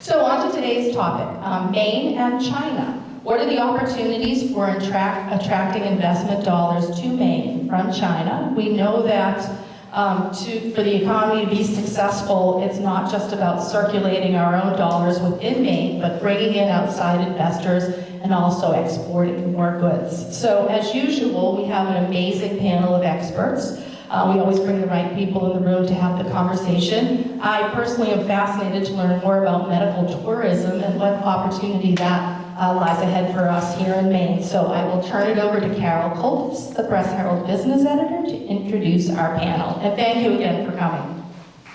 So on to today's topic, Maine and China. What are the opportunities for attracting investment dollars to Maine from China? We know that for the economy to be successful, it's not just about circulating our own dollars within Maine, but bringing in outside investors and also exporting more goods. So as usual, we have an amazing panel of experts. We always bring the right people in the room to have the conversation. I personally am fascinated to learn more about medical tourism and what opportunity that lies ahead for us here in Maine. So I will turn it over to Carol Colts, the Press Herald business editor, to introduce our panel. And thank you again for coming.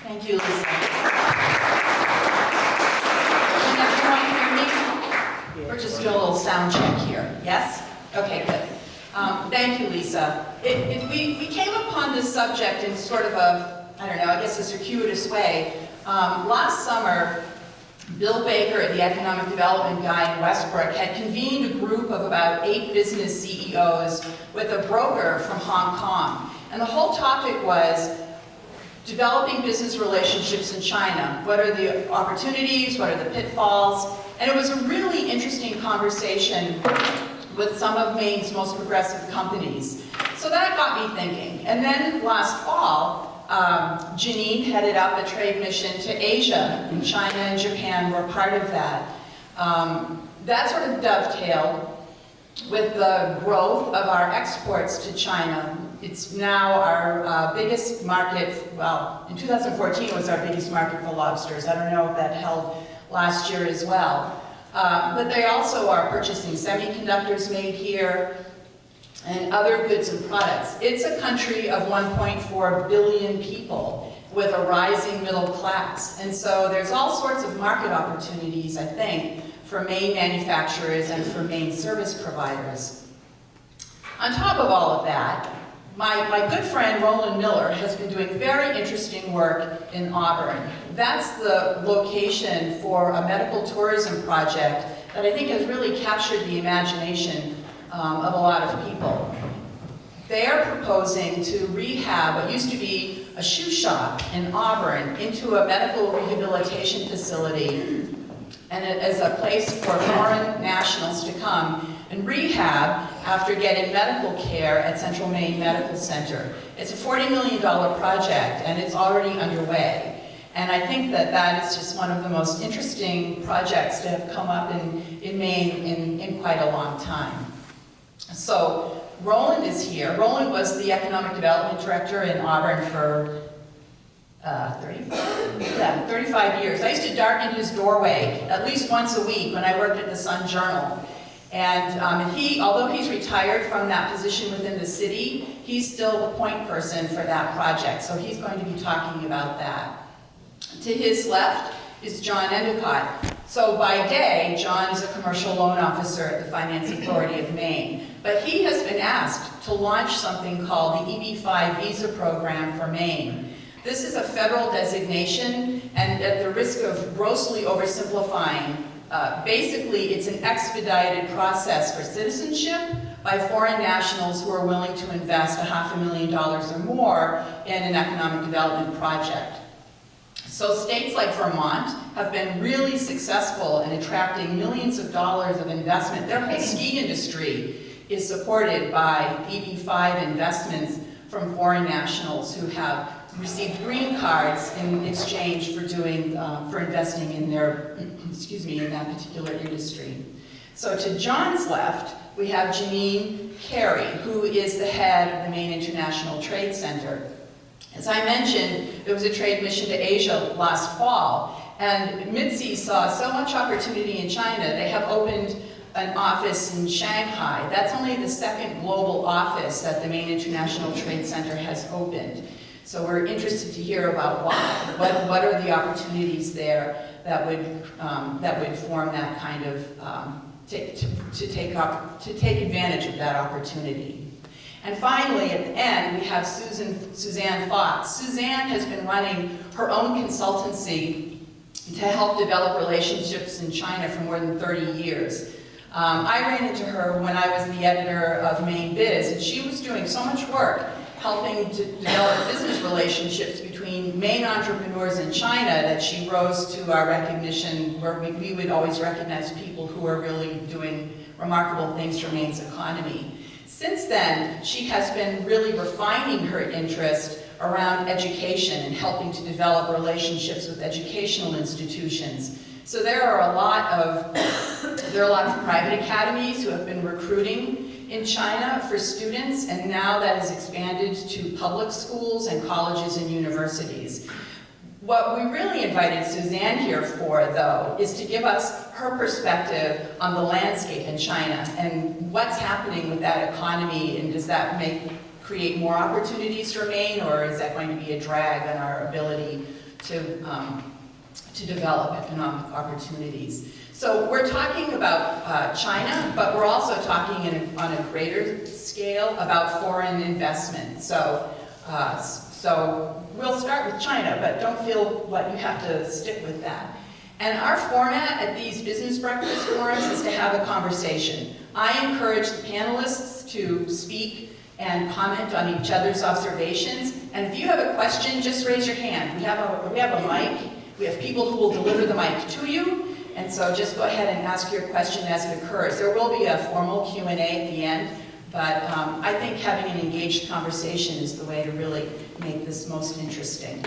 Thank you, Lisa. Can everyone hear me? We're just doing a little sound check here. Yes? Okay, good. Thank you, Lisa. We came upon this subject in sort of a, I don't know, I guess a circuitous way. Last summer, Bill Baker, the economic development guy in Westbrook, had convened a group of about 8 business CEOs with a broker from Hong Kong. And the whole topic was developing business relationships in China. What are the opportunities? What are the pitfalls? And it was a really interesting conversation with some of Maine's most progressive companies. So that got me thinking. And then last fall, Janine headed up a trade mission to Asia, and China and Japan were part of that. That sort of dovetailed with the growth of our exports to China. It's now our biggest market. Well, in 2014 it was our biggest market for lobsters. I don't know if that held last year as well. But they also are purchasing semiconductors made here and other goods and products. It's a country of 1.4 billion people with a rising middle class. And so there's all sorts of market opportunities, I think, for Maine manufacturers and for Maine service providers. On top of all of that, my good friend Roland Miller has been doing very interesting work in Auburn. That's the location for a medical tourism project that I think has really captured the imagination of a lot of people. They are proposing to rehab what used to be a shoe shop in Auburn into a medical rehabilitation facility, and as a place for foreign nationals to come and rehab after getting medical care at Central Maine Medical Center. It's a $40 million project, and it's already underway. And I think that that is just one of the most interesting projects to have come up in Maine in quite a long time. So Roland is here. Roland was the economic development director in Auburn for 35 years. I used to darken his doorway at least once a week when I worked at the Sun Journal. And although he's retired from that position within the city, he's still the point person for that project. So he's going to be talking about that. To his left is John Endicott. So by day, John is a commercial loan officer at the Finance Authority of Maine. But he has been asked to launch something called the EB-5 visa program for Maine. This is a federal designation, and at the risk of grossly oversimplifying, basically it's an expedited process for citizenship by foreign nationals who are willing to invest $500,000 or more in an economic development project. So states like Vermont have been really successful in attracting millions of dollars of investment. Their whole ski industry is supported by EB-5 investments from foreign nationals who have received green cards in exchange for investing in their, in that particular industry. So to John's left, we have Janine Carey, who is the head of the Maine International Trade Center. As I mentioned, there was a trade mission to Asia last fall, and MITSI saw so much opportunity in China, they have opened an office in Shanghai. That's only the second global office that the Maine International Trade Center has opened. So we're interested to hear about why. What are the opportunities there that would form that kind of, to take advantage of that opportunity. And finally, at the end, we have Suzanne Fox. Suzanne has been running her own consultancy to help develop relationships in China for more than 30 years. I ran into her when I was the editor of Maine Biz, and she was doing so much work helping to develop business relationships between between Maine entrepreneurs in China that she rose to our recognition, where we would always recognize people who are really doing remarkable things for Maine's economy. Since then, she has been really refining her interest around education and helping to develop relationships with educational institutions. So there are a lot of private academies who have been recruiting in China for students, and now that has expanded to public schools and colleges and universities. What we really invited Suzanne here for, though, is to give us her perspective on the landscape in China and what's happening with that economy, and does that create more opportunities for Maine, or is that going to be a drag on our ability to develop economic opportunities? So we're talking about China, but we're also talking on a greater scale about foreign investment. So we'll start with China, but don't feel like you have to stick with that. And our format at these business breakfast forums is to have a conversation. I encourage the panelists to speak and comment on each other's observations. And if you have a question, just raise your hand. We have a mic. We have people who will deliver the mic to you. And so just go ahead and ask your question as it occurs. There will be a formal Q&A at the end, but I think having an engaged conversation is the way to really make this most interesting.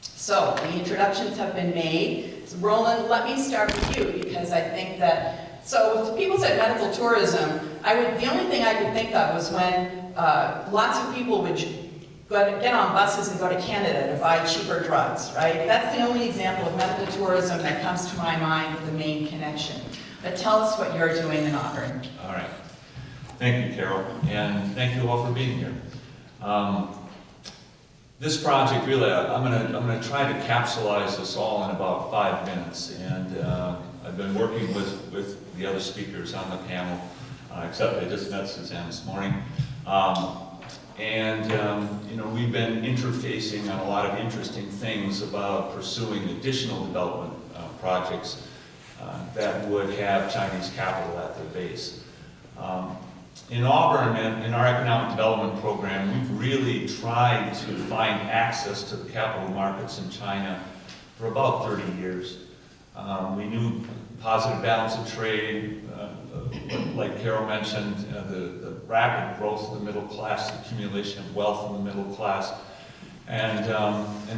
So the introductions have been made. So Roland, let me start with you, because I think that, so if people said medical tourism, the only thing I could think of was when lots of people would get on buses and go to Canada to buy cheaper drugs, right? That's the only example of medical tourism that comes to my mind with the Maine connection. But tell us what you're doing in Auburn. All right. Thank you, Carol, and thank you all for being here. This project, really, I'm gonna try to capsulize this all in about 5 minutes, and I've been working with the other speakers on the panel, except I just met Suzanne this morning. You know, we've been interfacing on a lot of interesting things about pursuing additional development projects that would have Chinese capital at their base. In Auburn, in our economic development program, we've really tried to find access to the capital markets in China for about 30 years. We knew positive balance of trade, like Carol mentioned, the rapid growth of the middle class, the accumulation of wealth in the middle class, and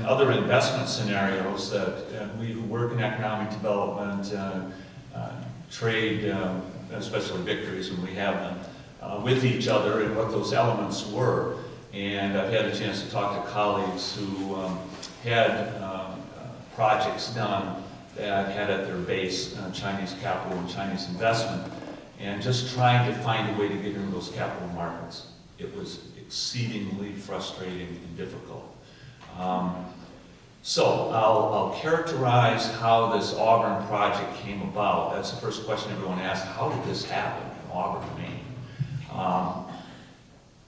other investment scenarios that we who work in economic development, trade, especially victories when we have them, with each other, and what those elements were. And I've had a chance to talk to colleagues who had projects done that had at their base Chinese capital and Chinese investment, and just trying to find a way to get into those capital markets. It was exceedingly frustrating and difficult. So I'll characterize how this Auburn project came about. That's the first question everyone asks: how did this happen in Auburn, Maine?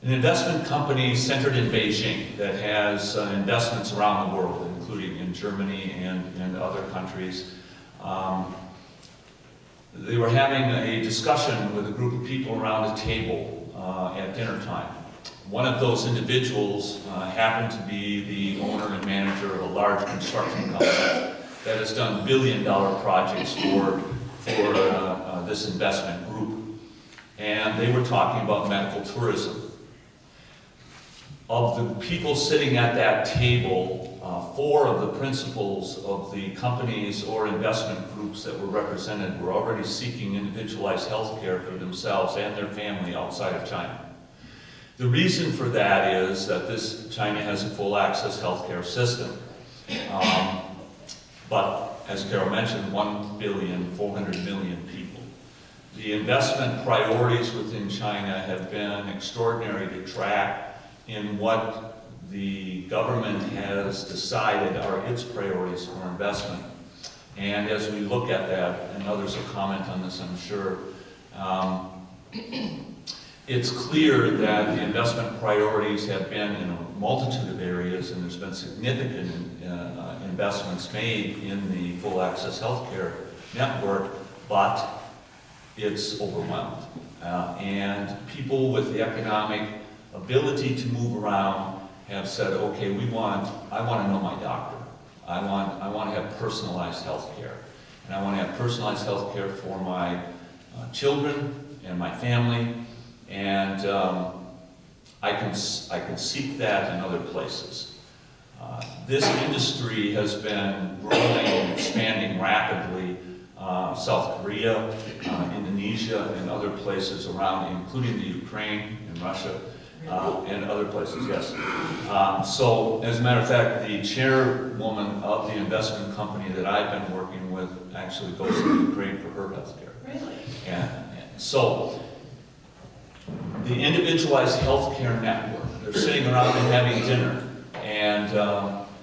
An investment company centered in Beijing that has investments around the world, including in Germany and other countries. They were having a discussion with a group of people around a table at dinner time. One of those individuals happened to be the owner and manager of a large construction company that has done billion-dollar projects for this investment group. And they were talking about medical tourism. Of the people sitting at that table, 4 of the principals of the companies or investment groups that were represented were already seeking individualized health care for themselves and their family outside of China. The reason for that is that China has a full access healthcare system. But as Carol mentioned, 1,400,000,000 people. The investment priorities within China have been extraordinary to track in what the government has decided are its priorities for investment. And as we look at that, and others will comment on this, I'm sure, it's clear that the investment priorities have been in a multitude of areas, and there's been significant investments made in the full access healthcare network, but it's overwhelmed. And people with the economic ability to move around have said, okay, I want to know my doctor. I want to have personalized health care. And I want to have personalized health care for my children and my family. And I can seek that in other places. This industry has been growing and expanding rapidly. South Korea, Indonesia, and other places around, including the Ukraine and Russia, and other places, yes. So, as a matter of fact, the chairwoman of the investment company that I've been working with actually goes to Ukraine for her health care. Really? And so, the individualized healthcare network, they're sitting around and having dinner, and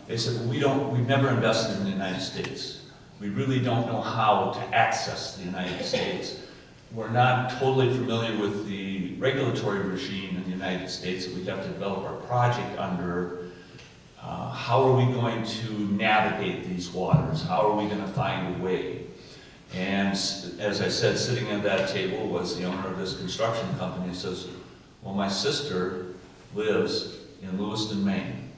they said, well, we've never invested in the United States. We really don't know how to access the United States. We're not totally familiar with the regulatory regime in the United States that we have to develop our project under. How are we going to navigate these waters? How are we going to find a way? And as I said, sitting at that table was the owner of this construction company who says, well, my sister lives in Lewiston, Maine.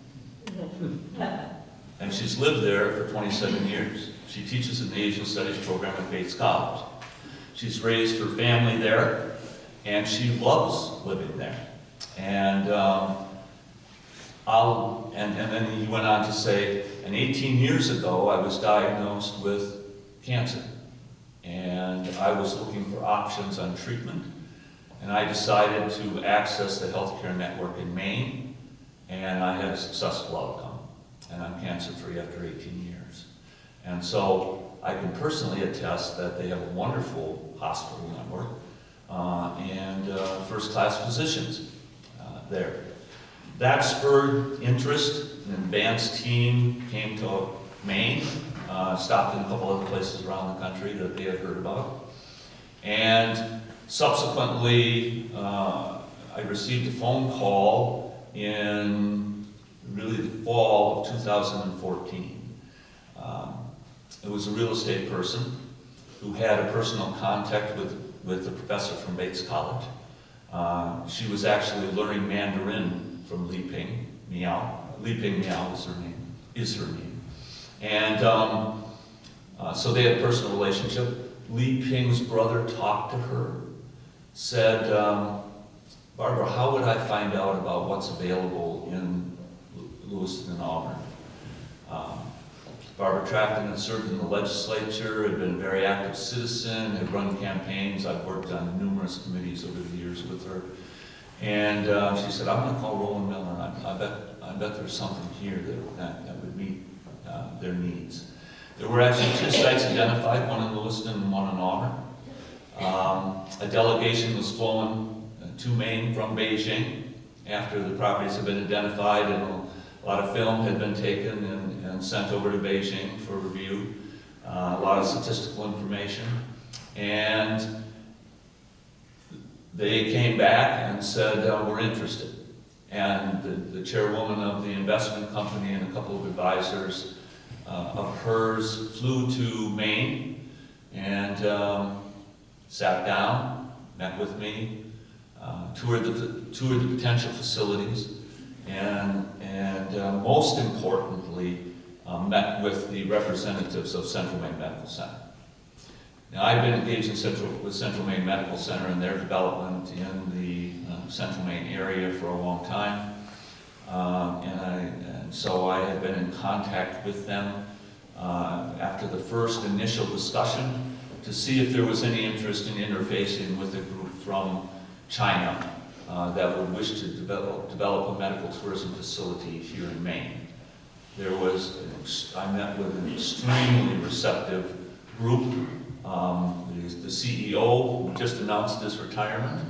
And she's lived there for 27 years. She teaches in the Asian Studies program at Bates College. She's raised her family there, and she loves living there. And then he went on to say, and 18 years ago, I was diagnosed with cancer. And I was looking for options on treatment. And I decided to access the healthcare network in Maine, and I had a successful outcome. And I'm cancer-free after 18 years. And so I can personally attest that they have a wonderful hospital network and first-class physicians there. That spurred interest. An advanced team came to Maine, stopped in a couple other places around the country that they had heard about. And subsequently, I received a phone call in really the fall of 2014. It was a real estate person who had a personal contact with a professor from Bates College. She was actually learning Mandarin from Li Ping Miao. Li Ping Miao is her name. And so they had a personal relationship. Li Ping's brother talked to her, said, Barbara, how would I find out about what's available in Lewiston and Auburn? Barbara Trafton had served in the legislature, had been a very active citizen, had run campaigns. I've worked on numerous committees over the years with her. And she said, I'm going to call Roland Miller. I bet there's something here that would meet their needs. There were actually 2 sites identified, one in Lewiston and one in Auburn. A delegation was flown to Maine from Beijing after the properties had been identified, and a lot of film had been taken and sent over to Beijing for review, a lot of statistical information. And they came back and said, we're interested. And the chairwoman of the investment company and a couple of advisors of hers flew to Maine and sat down, met with me, toured the potential facilities, and most importantly, met with the representatives of Central Maine Medical Center. Now, I've been engaged with Central Maine Medical Center and their development in the Central Maine area for a long time, and so I had been in contact with them after the first initial discussion to see if there was any interest in interfacing with a group from China that would wish to develop a medical tourism facility here in Maine. I met with an extremely receptive group. The CEO, who just announced his retirement,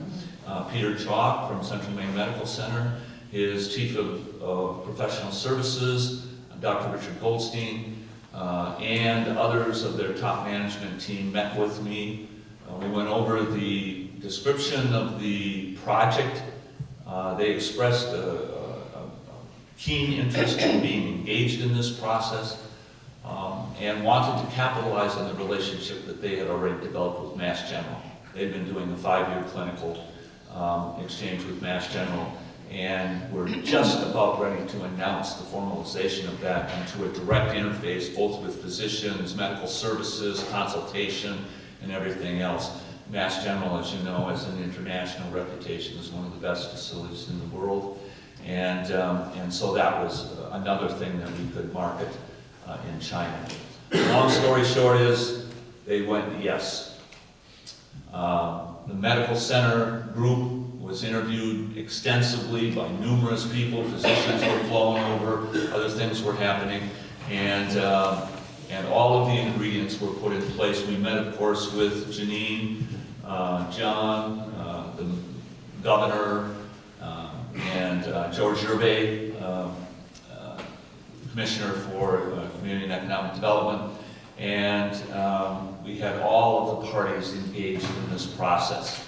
Peter Chalk from Central Maine Medical Center, his chief of professional services, Dr. Richard Goldstein, and others of their top management team met with me. We went over the description of the project. They expressed a keen interest in being engaged in this process and wanted to capitalize on the relationship that they had already developed with Mass General. They'd been doing a 5-year clinical exchange with Mass General, And we're just about ready to announce the formalization of that into a direct interface, both with physicians, medical services, consultation, and everything else. Mass General, as you know, has an international reputation as one of the best facilities in the world. And so that was another thing that we could market in China. Long story short is, they went yes. The medical center group was interviewed extensively by numerous people. Physicians were flowing over, other things were happening, and all of the ingredients were put in place. We met, of course, with Janine, John, the governor, and George Gervais, Commissioner for Community and Economic Development, and we had all of the parties engaged in this process.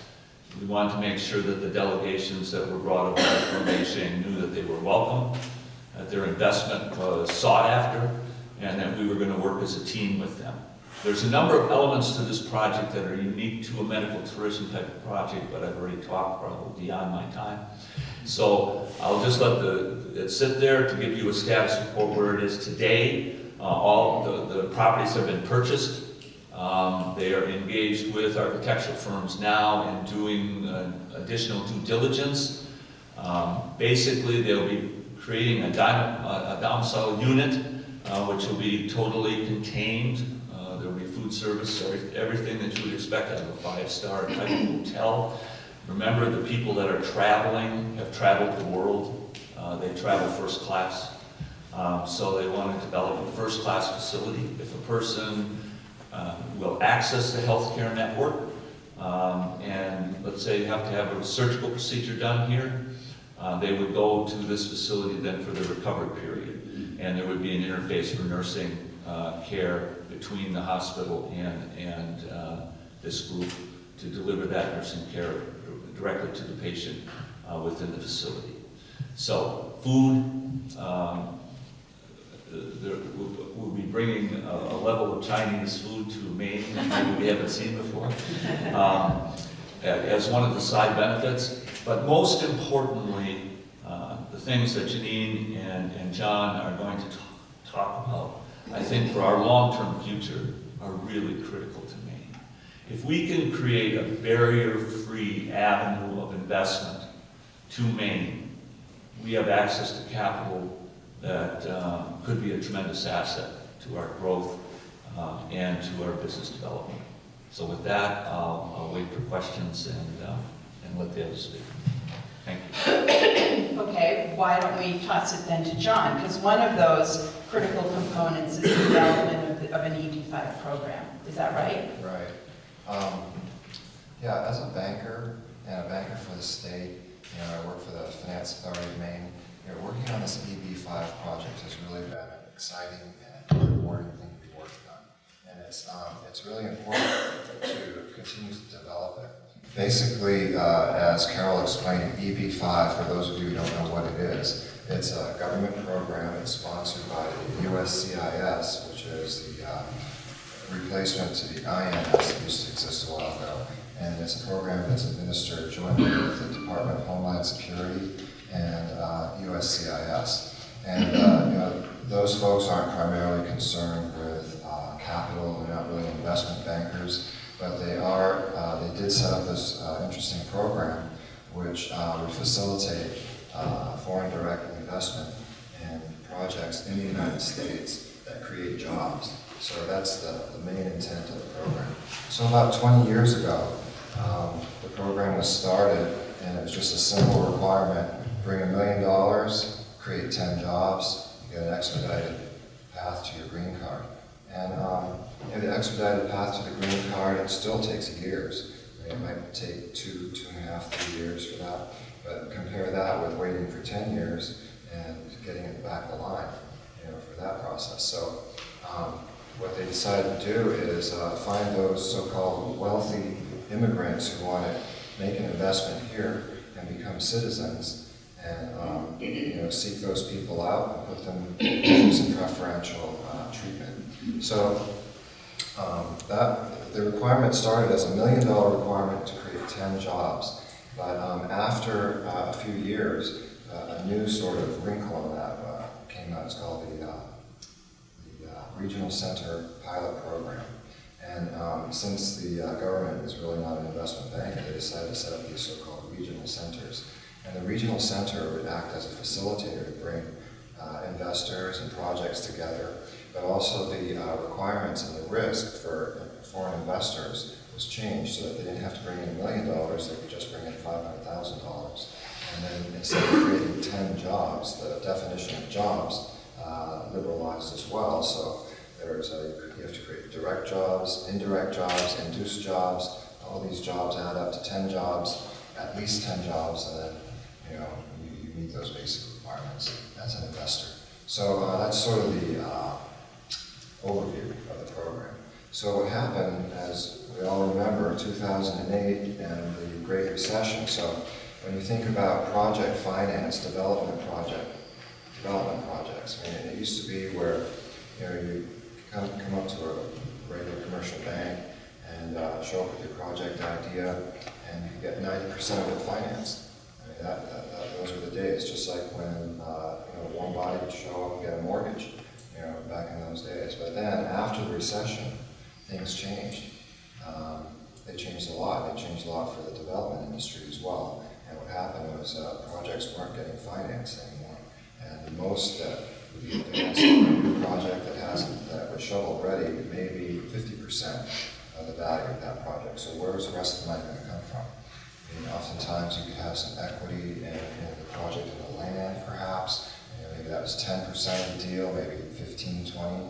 We wanted to make sure that the delegations that were brought over from Beijing knew that they were welcome, that their investment was sought after, and that we were going to work as a team with them. There's a number of elements to this project that are unique to a medical tourism type of project, but I've already talked probably beyond my time. So I'll just let it sit there to give you a status report where it is today. All the properties have been purchased. They are engaged with architectural firms now in doing additional due diligence. Basically, they'll be creating a domicile unit, which will be totally contained. There will be food service, everything that you would expect out of a five-star type of hotel. Remember, the people that are traveling have traveled the world. They travel first class. So they want to develop a first-class facility. If a person will access the healthcare network, and let's say you have to have a surgical procedure done here, they would go to this facility then for the recovery period. And there would be an interface for nursing care between the hospital and this group to deliver that nursing care directly to the patient within the facility. So food, we'll be bringing a level of Chinese food to Maine maybe we haven't seen before as one of the side benefits. But most importantly, the things that Janine and John are going to talk about, I think for our long-term future, are really critical to Maine. If we can create a barrier-free avenue of investment to Maine, we have access to capital that could be a tremendous asset to our growth and to our business development. So with that, I'll wait for questions and let the others speak. Thank you. Okay, why don't we toss it then to John? Because one of those critical components is the development of an EB-5 program. Is that right? Right. Yeah, as a banker, and a banker for the state, I work for the Finance Authority of Maine. Working on this EB-5 project has really been an exciting and rewarding thing to be working on. And it's really important to continue to develop it. Basically, as Carol explained, EB-5, for those of you who don't know what it is, it's a government program. It's sponsored by the USCIS, which is the replacement to the INS that used to exist a while ago. And it's a program that's administered jointly with the Department of Homeland Security and USCIS. And those folks aren't primarily concerned with capital. They're not really investment bankers, but they did set up this interesting program which would facilitate foreign direct investment in projects in the United States that create jobs. So that's the main intent of the program. So about 20 years ago, the program was started, and it was just a simple requirement: bring $1 million, create 10 jobs, you get an expedited path to your green card. And the expedited path to the green card, it still takes years. It might take 2.5, 3 years for that. But compare that with waiting for 10 years and getting it back the line, for that process. So what they decided to do is find those so-called wealthy immigrants who want to make an investment here and become citizens, and seek those people out and put them in some preferential treatment. So the requirement started as $1 million requirement to create 10 jobs, But after a few years, a new sort of wrinkle in that came out. It's called the Regional Center Pilot Program. And since the government is really not an investment bank, they decided to set up these so-called regional centers. And the regional center would act as a facilitator to bring investors and projects together, but also the requirements and the risk for foreign investors was changed so that they didn't have to bring in $1 million, they could just bring in $500,000. And then instead of creating 10 jobs, the definition of jobs liberalized as well. So you have to create direct jobs, indirect jobs, induced jobs. All these jobs add up to 10 jobs, at least 10 jobs, and then you meet those basic requirements as an investor. So that's sort of the overview of the program. So what happened, as we all remember, 2008 and the Great Recession. So when you think about project finance, development projects, I mean, it used to be where you come up to a regular commercial bank and show up with your project idea, and you get 90% of it financed. I mean, those were the days, just like when a warm body would show up and get a mortgage, back in those days. But then after the recession, things changed. They changed a lot. They changed a lot for the development industry as well. And what happened was projects weren't getting financed anymore. And the most that would be advanced on a new project that was shovel ready, maybe 50% of the value of that project. So where is the rest of the money going to come from? I mean, oftentimes you could have some equity in the project in the land, perhaps. Maybe that was 10% of the deal, maybe 15, 20.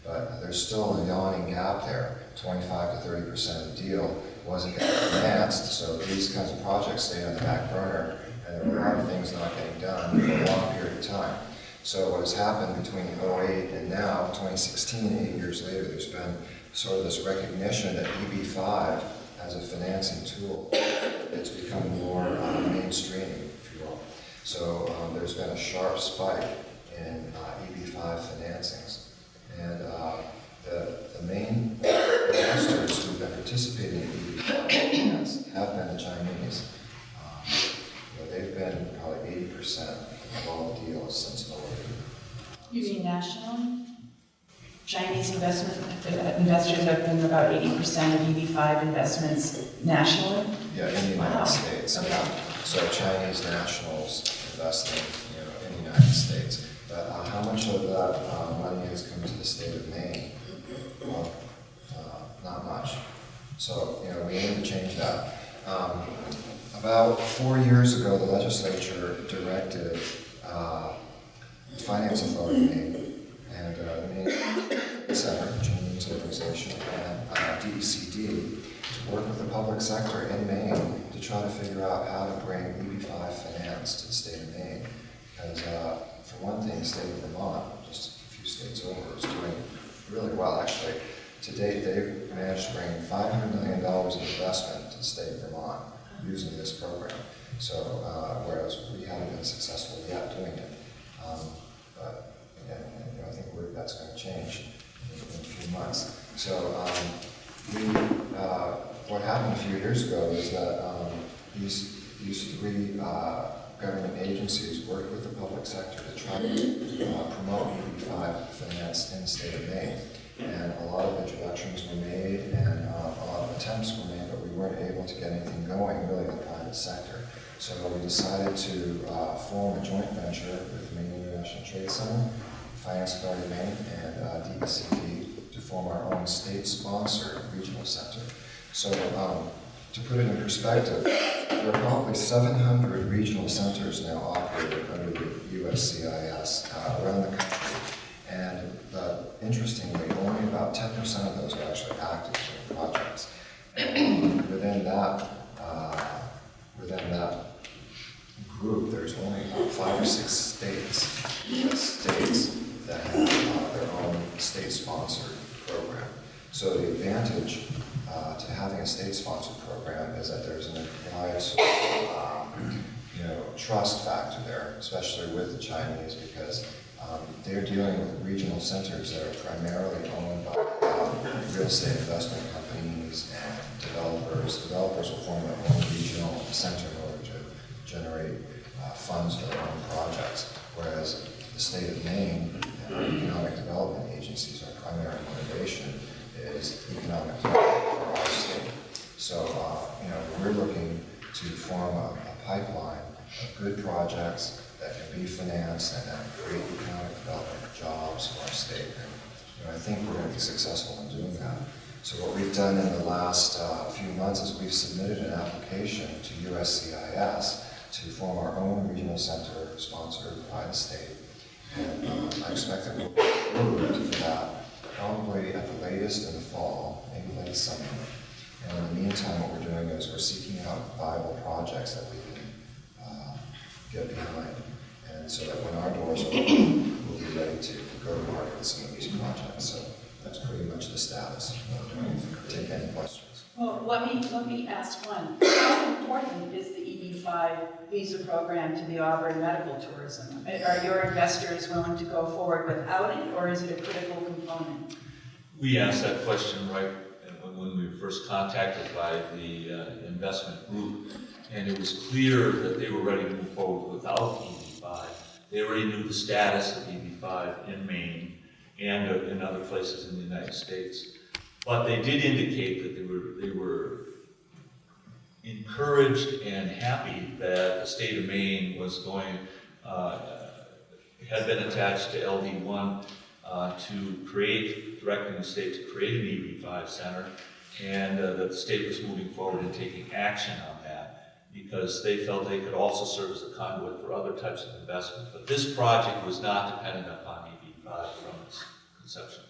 But there's still a yawning gap there. 25 to 30% of the deal wasn't getting financed, so these kinds of projects stayed on the back burner, and there were a lot of things not getting done for a long period of time. So what has happened between 2008 and now, 2016, 8 years later, there's been sort of this recognition that EB5 as a financing tool, it's become more mainstream, if you will. So there's been a sharp spike in EB5 financings. And the main investors who've been participating in EB5 finance have been the Chinese. They've been probably 80% of all the deals since 2008. You mean national? Chinese investors have been about 80% of EB5 investments nationally? Yeah, in the United Wow. States. Okay. Yeah. So Chinese nationals investing, in the United States. But how much of that money has come to the state of Maine? Well, not much. So, we aim to change that. About 4 years ago, the legislature directed Finance Authority Maine and the Maine Center, Chinese Organization, and DECD to work with the public sector in Maine to try to figure out how to bring EB5 finance to the state of Maine. Because for one thing, the state of Vermont, just a few states over, is doing really well. Actually, to date, they've managed to bring $500 million of investment to the state of Vermont using this program. So, whereas we haven't been successful yet doing it. But again, I think that's going to change in a few months. So, what happened a few years ago is that these three government agencies worked with the public sector to try to promote EB5 finance in the state of Maine. And a lot of introductions were made and a lot of attempts were made, but we weren't able to get anything going really in the private sector. So we decided to form a joint venture with Maine International Trade Center, Finance Authority Maine, and DECD to form our own state-sponsored regional center. So to put it in perspective, there are probably 700 regional centers now operated under the USCIS around the country. And interestingly, only about 10% of those are actually active in projects. And within that group, there's only about 5 or 6 states, US states, that have their own state-sponsored program. So the advantage to having a state-sponsored program is that there's an implied trust factor there, especially with the Chinese, because they're dealing with regional centers that are primarily owned by real estate investment companies and developers. Developers will form their own regional center in order funds their own projects, whereas the state of Maine and our economic development agencies, our primary motivation is economic development for our state. So, we're looking to form a pipeline of good projects that can be financed and that create economic development, jobs for our state. And I think we're going to be successful in doing that. So what we've done in the last few months is we've submitted an application to USCIS to form our own regional center sponsored by the state. And I expect that we'll be approved for that probably at the latest in the fall, maybe late summer. And in the meantime, what we're doing is we're seeking out viable projects that we can get behind. And so that when our doors open, we'll be ready to go to market with some of these projects. So that's pretty much the status. Take any questions. Well, let me ask one. How important is the EB-5 visa program to the Auburn medical tourism? Are your investors willing to go forward without it, or is it a critical component? We asked that question right when we were first contacted by the investment group, and it was clear that they were ready to move forward without EB-5. They already knew the status of EB-5 in Maine and in other places in the United States. But they did indicate that they were encouraged and happy that the state of Maine was going, had been attached to LD1 to create, directing the state to create an EB-5 center, and that the state was moving forward and taking action on that because they felt they could also serve as a conduit for other types of investment. But this project was not dependent upon EB-5 from its conception.